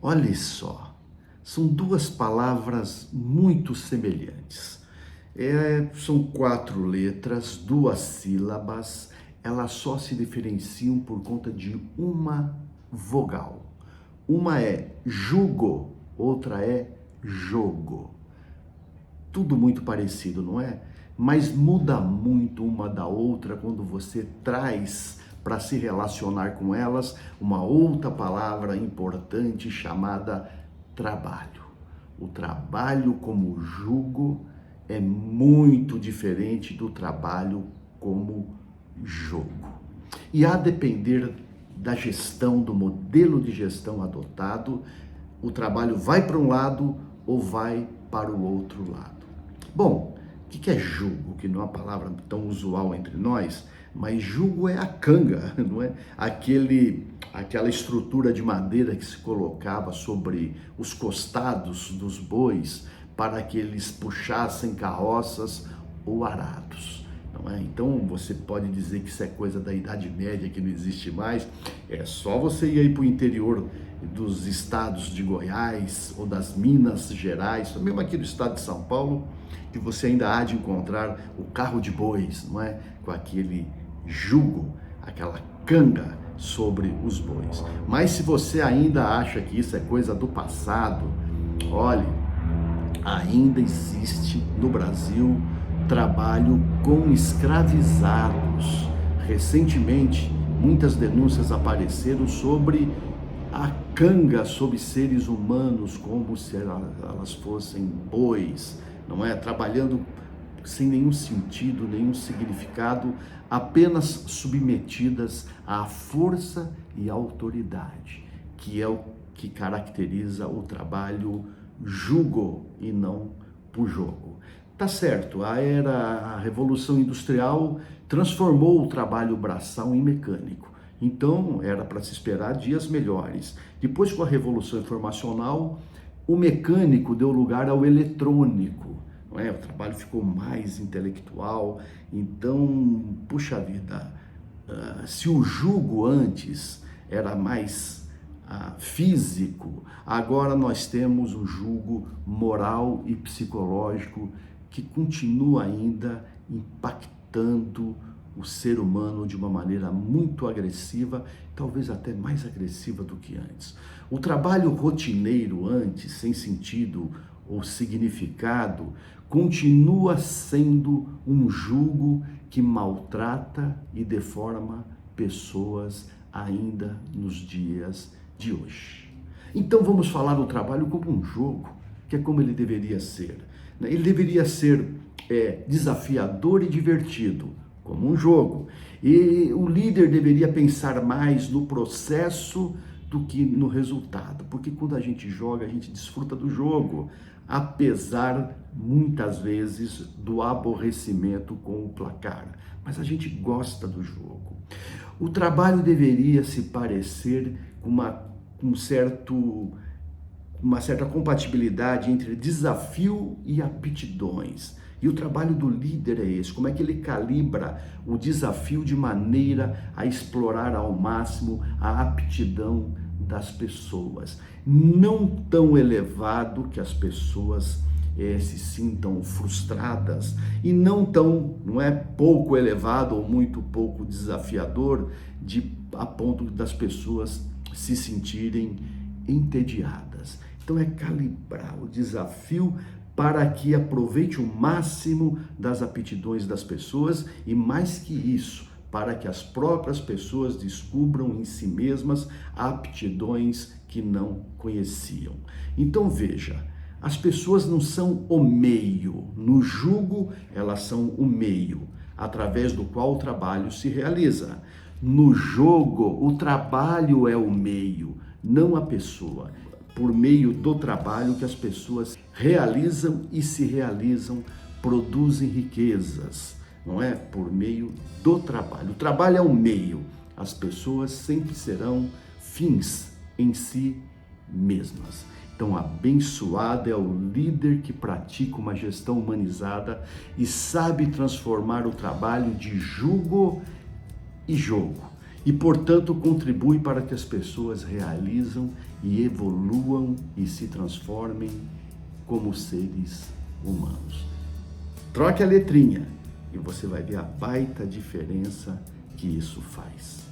Olha só, são duas palavras muito semelhantes. São quatro letras, duas sílabas, elas só se diferenciam por conta de uma vogal. Uma é jugo, outra é jogo. Tudo muito parecido, não é? Mas muda muito uma da outra quando você traz para se relacionar com elas uma outra palavra importante chamada trabalho. O trabalho como jugo é muito diferente do trabalho como jogo. E a depender da gestão, do modelo de gestão adotado, o trabalho vai para um lado ou vai para o outro lado. Bom, o que é jugo? Que não é uma palavra tão usual entre nós, mas jugo é a canga, não é? Aquela estrutura de madeira que se colocava sobre os costados dos bois para que eles puxassem carroças ou arados. Não é? Então você pode dizer que isso é coisa da Idade Média, que não existe mais. É só você ir aí para o interior dos estados de Goiás ou das Minas Gerais, mesmo aqui do estado de São Paulo, que você ainda há de encontrar o carro de bois, não é? Com aquele jugo, aquela canga sobre os bois. Mas se você ainda acha que isso é coisa do passado, olhe, ainda existe no Brasil trabalho com escravizados. Recentemente, muitas denúncias apareceram sobre a canga sobre seres humanos, como se elas fossem bois, não é? Trabalhando sem nenhum sentido, nenhum significado, apenas submetidas à força e autoridade, que é o que caracteriza o trabalho jugo e não por jogo. Tá certo, a Revolução Industrial transformou o trabalho braçal em mecânico. Então, era para se esperar dias melhores. Depois, com a Revolução Informacional, o mecânico deu lugar ao eletrônico. Não é? O trabalho ficou mais intelectual. Então, puxa vida, se o jugo antes era mais físico, agora nós temos o jugo moral e psicológico que continua ainda impactando o ser humano de uma maneira muito agressiva, talvez até mais agressiva do que antes. O trabalho rotineiro antes, sem sentido ou significado, continua sendo um jugo que maltrata e deforma pessoas ainda nos dias de hoje. Então vamos falar do trabalho como um jogo, que é como ele deveria ser. Ele deveria ser desafiador e divertido, como um jogo. E o líder deveria pensar mais no processo do que no resultado, porque quando a gente joga, a gente desfruta do jogo, apesar, muitas vezes, do aborrecimento com o placar. Mas a gente gosta do jogo. O trabalho deveria se parecer com uma certa compatibilidade entre desafio e aptidões. E o trabalho do líder é esse, como é que ele calibra o desafio de maneira a explorar ao máximo a aptidão das pessoas. Não tão elevado que as pessoas se sintam frustradas e não pouco elevado ou muito pouco desafiador a ponto das pessoas se sentirem entediadas. Então é calibrar o desafio para que aproveite o máximo das aptidões das pessoas e, mais que isso, para que as próprias pessoas descubram em si mesmas aptidões que não conheciam. Então veja, as pessoas não são o meio, no jugo elas são o meio, através do qual o trabalho se realiza. No jogo, o trabalho é o meio, não a pessoa. Por meio do trabalho que as pessoas realizam e se realizam, produzem riquezas, não é? Por meio do trabalho. O trabalho é o meio, as pessoas sempre serão fins em si mesmas. Então, abençoado é o líder que pratica uma gestão humanizada e sabe transformar o trabalho de jugo e jogo. E, portanto, contribui para que as pessoas realizam e evoluam e se transformem como seres humanos. Troque a letrinha e você vai ver a baita diferença que isso faz.